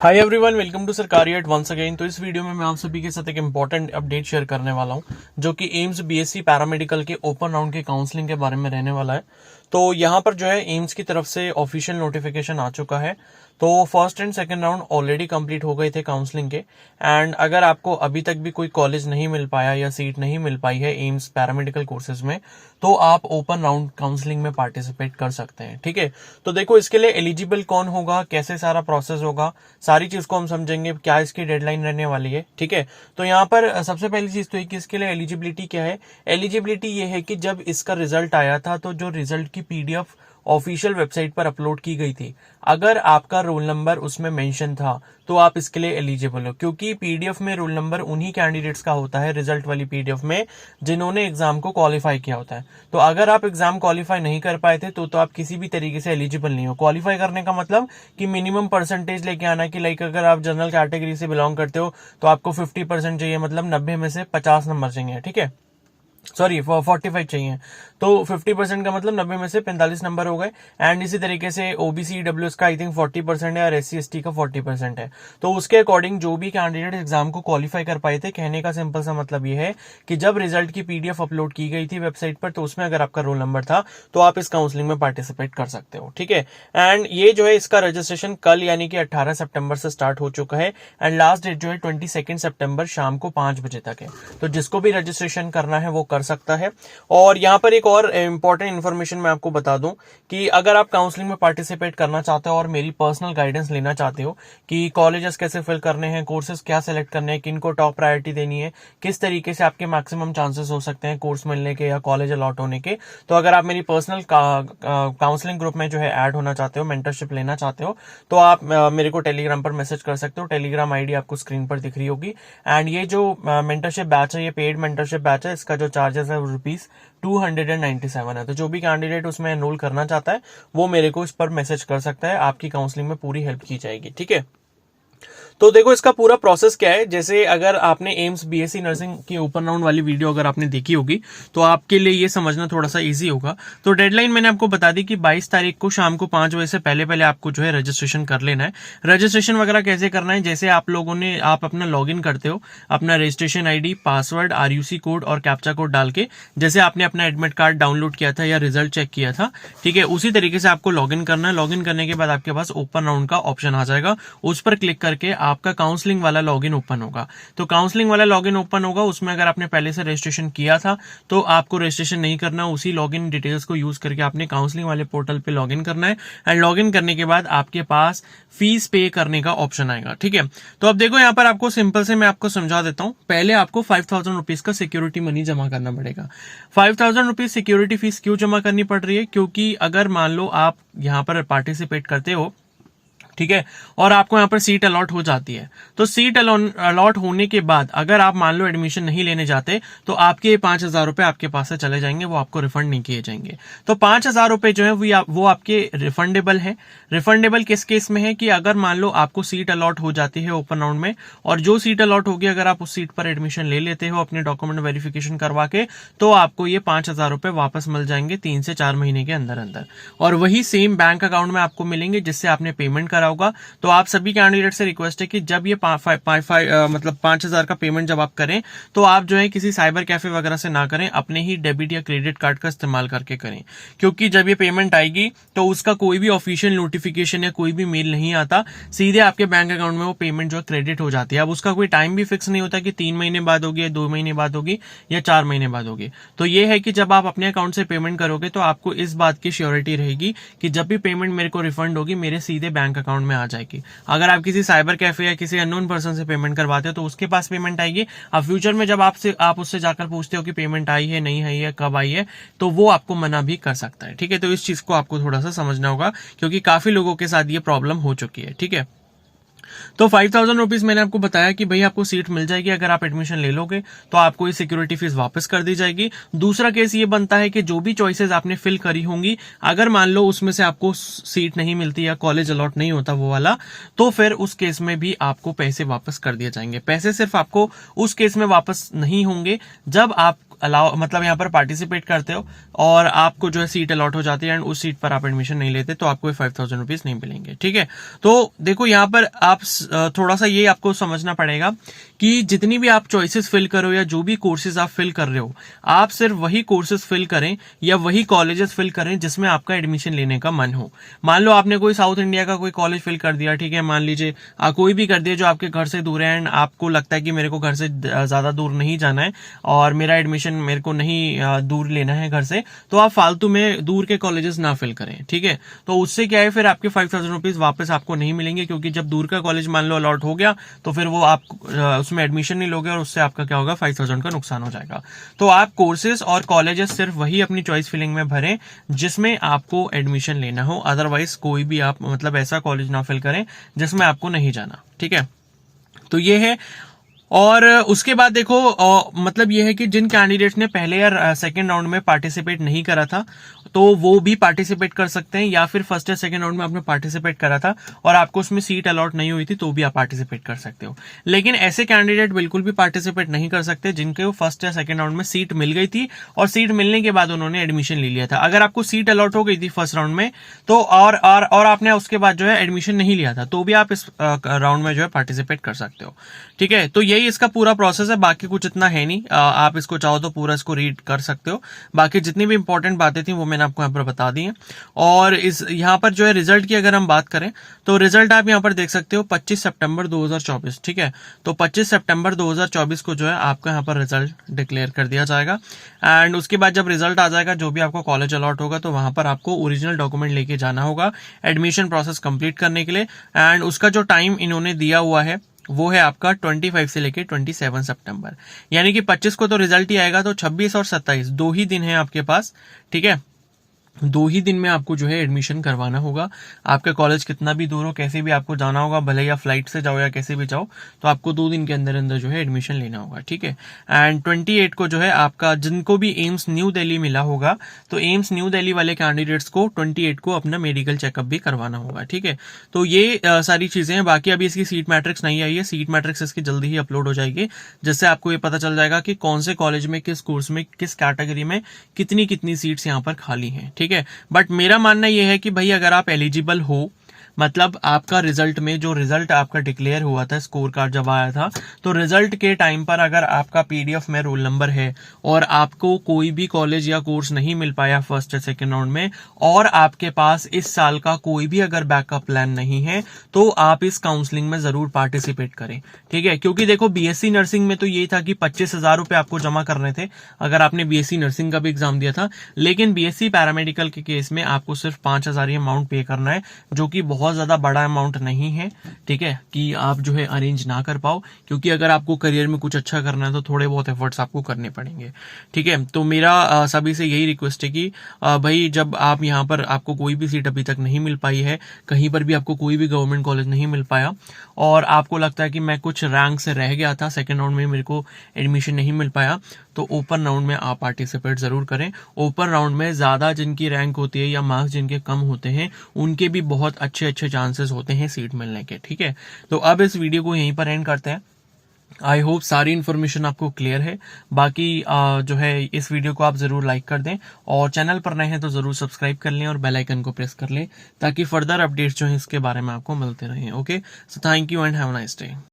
Hi everyone, welcome to सरकारी eight once again. तो इस वीडियो में मैं आप सभी के साथ एक इंपॉर्टेंट अपडेट शेयर करने वाला हूं, जो कि एम्स बीएससी पैरामेडिकल के ओपन राउंड के काउंसलिंग के बारे में रहने वाला है। तो यहाँ पर जो है एम्स की तरफ से ऑफिशियल नोटिफिकेशन आ चुका है। तो first and second round already complete हो गए थे काउंसलिंग के। एंड अगर आपको अभी तक भी कोई कॉलेज नहीं मिल पाया या सीट नहीं मिल पाई है एम्स पैरामेडिकल कोर्सेज में, तो आप ओपन राउंड काउंसलिंग में पार्टिसिपेट कर सकते हैं। ठीक है, तो देखो इसके लिए एलिजिबल कौन होगा, कैसे सारा प्रोसेस होगा, सारी चीज को हम समझेंगे, क्या इसकी डेडलाइन रहने वाली है। ठीक है, तो यहाँ पर सबसे पहली चीज तो है कि इसके लिए एलिजिबिलिटी क्या है। एलिजिबिलिटी ये है कि जब इसका रिजल्ट आया था तो जो रिजल्ट की पीडीएफ ऑफिशियल वेबसाइट पर अपलोड की गई थी, अगर आपका रोल नंबर उसमें मेंशन था तो आप इसके लिए एलिजिबल हो, क्योंकि पीडीएफ में रोल नंबर उन्हीं कैंडिडेट्स का होता है रिजल्ट वाली पीडीएफ में जिन्होंने एग्जाम को क्वालिफाई किया होता है। तो अगर आप एग्जाम क्वालिफाई नहीं कर पाए थे तो आप किसी भी तरीके से एलिजिबल नहीं हो। क्वालिफाई करने का मतलब कि मिनिमम परसेंटेज लेके आना, कि लाइक अगर आप जनरल कैटेगरी से बिलोंग करते हो तो आपको 50% चाहिए, मतलब 90 में से 50 नंबर चाहिए। ठीक है, सॉरी 45 चाहिए, तो 50% का मतलब 90 में से 45 नंबर हो गए। एंड इसी तरीके से ओबीसी डब्ल्यूएस का आई थिंक 40% है और एससी एसटी का 40% है। तो उसके अकॉर्डिंग जो भी कैंडिडेट एग्जाम को क्वालिफाई कर पाए थे, कहने का सिंपल सा मतलब ये है कि जब रिजल्ट की पीडीएफ अपलोड की गई थी वेबसाइट पर, तो उसमें अगर आपका रोल नंबर था तो आप इस काउंसलिंग में पार्टिसिपेट कर सकते हो। ठीक है, एंड ये जो है इसका रजिस्ट्रेशन कल यानी कि 18 सितंबर से स्टार्ट हो चुका है। एंड लास्ट डेट जो है 22 सितंबर शाम को 5 बजे तक है। तो जिसको भी रजिस्ट्रेशन करना है वो कर सकता है। और यहाँ पर एक और इंपॉर्टेंट इन्फॉर्मेशन मैं आपको बता दूं कि अगर आप काउंसलिंग में पार्टिसिपेट करना चाहते हो और मेरी पर्सनल गाइडेंस लेना चाहते हो कि कॉलेजेस कैसे फिल करने हैं, कोर्सेज क्या सेलेक्ट करने हैं, किन को टॉप प्रायोरिटी देनी है, किस तरीके से आपके मैक्सिमम चांसेस हो सकते हैं कोर्स मिलने के या कॉलेज अलॉट होने के, तो अगर आप मेरी पर्सनल काउंसलिंग ग्रुप में जो है ऐड होना चाहते हो, मेंटरशिप लेना चाहते हो, तो आप मेरे को टेलीग्राम पर मैसेज कर सकते हो। टेलीग्राम आईडी आपको स्क्रीन पर दिख रही होगी। एंड ये जो मेंटरशिप बैच है, ये पेड मेंटरशिप बैच है, इसका जो चार्जेस है ₹297 है। तो जो भी कैंडिडेट उसमें एनरोल करना चाहता है वो मेरे को इस पर मैसेज कर सकता है, आपकी काउंसलिंग में पूरी हेल्प की जाएगी। ठीक है, तो देखो इसका पूरा प्रोसेस क्या है। जैसे अगर आपने एम्स बीएससी नर्सिंग की ओपन राउंड वाली वीडियो अगर आपने देखी होगी तो आपके लिए ये समझना थोड़ा सा इजी होगा। तो डेडलाइन मैंने आपको बता दी कि 22 तारीख को शाम को 5 बजे से पहले पहले आपको जो है रजिस्ट्रेशन कर लेना है। रजिस्ट्रेशन वगैरह कैसे करना है, जैसे आप अपना लॉग इन करते हो, अपना रजिस्ट्रेशन आईडी, पासवर्ड, आरयूसी कोड और कैप्चा कोड डाल के, जैसे आपने अपना एडमिट कार्ड डाउनलोड किया था या रिजल्ट चेक किया था, ठीक है, उसी तरीके से आपको लॉग इन करना है। लॉग इन करने के बाद आपके पास ओपन राउंड का ऑप्शन आ जाएगा, उस पर क्लिक करके आपका काउंसलिंग वाला लॉगिन ओपन होगा। तो काउंसलिंग वाला लॉगिन ओपन होगा, उसमें अगर आपने पहले से रजिस्ट्रेशन किया था तो आपको रजिस्ट्रेशन नहीं करना, उसी लॉगिन डिटेल्स को यूज करके आपने काउंसलिंग वाले पोर्टल पे लॉगिन करना है। एंड लॉगिन करने के बाद आपके पास फीस पे करने का ऑप्शन आएगा। ठीक है, तो अब देखो यहाँ पर आपको सिंपल से मैं आपको समझा देता हूँ। पहले आपको 5000 रुपीज का सिक्योरिटी मनी जमा करना पड़ेगा। 5000 रुपीज सिक्योरिटी फीस क्यों जमा करनी पड़ रही है, क्योंकि अगर मान लो आप यहाँ पर पार्टिसिपेट करते हो, ठीक है, और आपको यहाँ पर सीट अलॉट हो जाती है, तो सीट अलॉट होने के बाद अगर आप मान लो एडमिशन नहीं लेने जाते तो आपके 5000 रुपए आपके पास से चले जाएंगे, वो आपको रिफंड नहीं किए जाएंगे। तो 5000 रुपए जो है वो आपके रिफंडेबल है। रिफंडेबल किस केस में है कि अगर मान लो आपको सीट अलॉट हो जाती है ओपन राउंड में, और जो सीट अलॉट होगी अगर आप उस सीट पर एडमिशन ले लेते हो अपने डॉक्यूमेंट वेरिफिकेशन करवा के, तो आपको ये 5000 रुपए वापस मिल जाएंगे 3 से 4 महीने के अंदर अंदर, और वही सेम बैंक अकाउंट में आपको मिलेंगे जिससे आपने पेमेंट करा होगा। तो आप सभी कैंडिडेट से रिक्वेस्ट है कि जब ये 5000 का पेमेंट जब आप करें तो आप जो है किसी साइबर कैफे वगैरह से ना करें, अपने ही डेबिट या क्रेडिट कार्ड का इस्तेमाल करके करें, क्योंकि जब ये पेमेंट आएगी तो उसका कोई भी ऑफिशियल नोटिफिकेशन या कोई भी मेल नहीं आता, सीधे आपके बैंक अकाउंट में वो पेमेंट जो है क्रेडिट हो जाती है। अब उसका कोई टाइम भी फिक्स नहीं होता कि 3 महीने बाद होगी या 2 महीने बाद होगी या 4 महीने बाद होगी। तो ये है कि जब आप अपने अकाउंट से पेमेंट करोगे तो आपको इस बात की श्योरिटी रहेगी कि जब भी पेमेंट मेरे को रिफंड होगी मेरे सीधे बैंक अकाउंट में आ जाएगी। अगर आप किसी साइबर कैफे या किसी अननोन पर्सन से पेमेंट करवाते हो तो उसके पास पेमेंट आएगी। अब फ्यूचर में जब आप उससे जाकर पूछते हो कि पेमेंट आई है, नहीं आई है, कब आई है, तो वो आपको मना भी कर सकता है। ठीक है, तो इस चीज को आपको थोड़ा सा समझना होगा, क्योंकि काफी लोगों के साथ ये प्रॉब्लम हो चुकी है। ठीक है, तो 5000 रुपीज मैंने आपको बताया कि भाई आपको सीट मिल जाएगी, अगर आप एडमिशन ले लोगे तो आपको ये सिक्योरिटी फीस वापस कर दी जाएगी। दूसरा केस ये बनता है कि जो भी चॉइसेस आपने फिल करी होंगी, अगर मान लो उसमें से आपको सीट नहीं मिलती या कॉलेज अलॉट नहीं होता वो वाला, तो फिर उस केस में भी आपको पैसे वापस कर दिए जाएंगे। पैसे सिर्फ आपको उस केस में वापस नहीं होंगे जब आप अलाउ मतलब यहाँ पर पार्टिसिपेट करते हो और आपको जो है सीट अलॉट हो जाती है एंड उस सीट पर आप एडमिशन नहीं लेते तो आपको 5,000 रुपीज नहीं मिलेंगे। ठीक है, तो देखो यहाँ पर आप थोड़ा सा ये आपको समझना पड़ेगा कि जितनी भी आप चॉइसेस फिल करो या जो भी कोर्सेज आप फिल कर रहे हो, आप सिर्फ वही कोर्सेज फिल करें या वही कॉलेजेस फिल करें जिसमें आपका एडमिशन लेने का मन हो। मान लो आपने कोई साउथ इंडिया का कोई कॉलेज फिल कर दिया, ठीक है, मान लीजिए कोई भी कर दिया जो आपके घर से दूर है एंड आपको लगता है कि मेरे को घर से ज्यादा दूर नहीं जाना है और मेरा एडमिशन मेरे को नहीं दूर लेना है घर से, तो आप फालतू में दूर के कॉलेजेस ना फिल करें। ठीक है, तो उससे क्या है, फिर आपके 5,000 रुपीज वापस आपको नहीं मिलेंगे, क्योंकि जब दूर का कॉलेज मान लो अलॉट हो गया तो फिर वो आप उसमें एडमिशन नहीं लोगे और उससे आपका क्या होगा, 5,000 का नुकसान हो जाएगा। तो आप कोर्सेज और कॉलेजेस सिर्फ वही अपनी चॉइस फिलिंग में भरें जिसमें आपको एडमिशन लेना हो, अदरवाइज कोई भी आप मतलब ऐसा कॉलेज ना फिल करें जिसमें आपको नहीं जाना। ठीक है, तो ये है। और उसके बाद देखो मतलब ये है कि जिन कैंडिडेट्स ने पहले या सेकेंड राउंड में पार्टिसिपेट नहीं करा था तो वो भी पार्टिसिपेट कर सकते हैं, या फिर फर्स्ट या सेकेंड राउंड में आपने पार्टिसिपेट करा था और आपको उसमें सीट अलॉट नहीं हुई थी तो भी आप पार्टिसिपेट कर सकते हो। लेकिन ऐसे कैंडिडेट बिल्कुल भी पार्टिसिपेट नहीं कर सकते जिनके फर्स्ट या सेकेंड राउंड में सीट मिल गई थी और सीट मिलने के बाद उन्होंने एडमिशन ले लिया था। अगर आपको सीट अलॉट हो गई थी फर्स्ट राउंड में तो और आपने उसके बाद जो है एडमिशन नहीं लिया था तो भी आप इस राउंड में जो है पार्टिसिपेट कर सकते हो। ठीक है, तो यही इसका पूरा प्रोसेस है, बाकी कुछ इतना है नहीं। आप इसको चाहो तो पूरा इसको रीड कर सकते हो। बाकी जितनी भी इंपॉर्टेंट बातें थी वो मैंने आपको यहाँ पर बता दी है। और इस यहाँ पर जो है रिजल्ट की अगर हम बात करें तो रिजल्ट आप यहाँ पर देख सकते हो 25 सितंबर 2024। ठीक है, तो 25 सितंबर 2024 को जो है आपका यहाँ पर रिजल्ट डिक्लेयर कर दिया जाएगा एंड उसके बाद जब रिजल्ट आ जाएगा, जो भी आपको कॉलेज अलॉट होगा, तो वहां पर आपको ओरिजिनल डॉक्यूमेंट लेके जाना होगा एडमिशन प्रोसेस कंप्लीट करने के लिए। एंड उसका जो टाइम इन्होंने दिया हुआ है वो है आपका 25 से लेके 27 सितंबर, यानी कि 25 को तो रिजल्ट ही आएगा, तो 26 और 27 दो ही दिन है आपके पास। ठीक है, दो ही दिन में आपको जो है एडमिशन करवाना होगा। आपका कॉलेज कितना भी दूर हो, कैसे भी आपको जाना होगा, भले या फ्लाइट से जाओ या कैसे भी जाओ, तो आपको 2 दिन के अंदर अंदर जो है एडमिशन लेना होगा। ठीक है, एंड 28 को जो है आपका, जिनको भी एम्स न्यू दिल्ली मिला होगा, तो एम्स न्यू दिल्ली वाले कैंडिडेट्स को 28 को अपना मेडिकल चेकअप भी करवाना होगा। ठीक है, तो ये सारी चीजें हैं। बाकी अभी इसकी सीट मैट्रिक्स नहीं आई है, सीट मैट्रिक्स इसकी जल्दी ही अपलोड हो जाएगी, जिससे आपको ये पता चल जाएगा कि कौन से कॉलेज में, किस कोर्स में, किस कैटेगरी में कितनी कितनी सीट्स यहाँ पर खाली हैं। ठीक है, बट मेरा मानना यह है कि भाई अगर आप एलिजिबल हो, मतलब आपका रिजल्ट में जो रिजल्ट आपका डिक्लेयर हुआ था, स्कोर कार्ड जब आया था, तो रिजल्ट के टाइम पर अगर आपका पीडीएफ में रोल नंबर है और आपको कोई भी कॉलेज या कोर्स नहीं मिल पाया फर्स्ट या सेकेंड राउंड में, और आपके पास इस साल का कोई भी अगर बैकअप प्लान नहीं है, तो आप इस काउंसलिंग में जरूर पार्टिसिपेट करें। ठीक है, क्योंकि देखो बीएससी नर्सिंग में तो ये था कि 25,000 रुपए आपको जमा करने थे अगर आपने बीएससी नर्सिंग का भी एग्जाम दिया था, लेकिन बीएससी पैरामेडिकल के केस में आपको सिर्फ 5,000 अमाउंट पे करना है, जो कि बहुत ज्यादा बड़ा अमाउंट नहीं है। ठीक है, कि आप जो है अरेंज ना कर पाओ, क्योंकि अगर आपको करियर में कुछ अच्छा करना है तो थोड़े बहुत एफर्ट्स आपको करने पड़ेंगे। ठीक है, तो मेरा सभी से यही रिक्वेस्ट है कि भाई जब आप यहाँ पर, आपको कोई भी सीट अभी तक नहीं मिल पाई है, कहीं पर भी आपको कोई भी गवर्नमेंट कॉलेज नहीं मिल पाया और आपको लगता है कि मैं कुछ रैंक से रह गया था, सेकेंड राउंड में मेरे को एडमिशन नहीं मिल पाया, तो ओपन राउंड में आप पार्टिसिपेट जरूर करें। ओपन राउंड में ज्यादा जिनकी रैंक होती है या मार्क्स जिनके कम होते हैं, उनके भी बहुत अच्छे अच्छे चांसेस होते हैं सीट मिलने के। ठीक है, तो अब इस वीडियो को यहीं पर एंड करते हैं। आई होप सारी इन्फॉर्मेशन आपको क्लियर है। बाकी जो है इस वीडियो को आप जरूर लाइक कर दें और चैनल पर नए हैं तो जरूर सब्सक्राइब कर लें और बेल आइकन को प्रेस कर लें, ताकि फर्दर अपडेट्स जो है इसके बारे में आपको मिलते रहें। Okay, so thank you and have a nice day.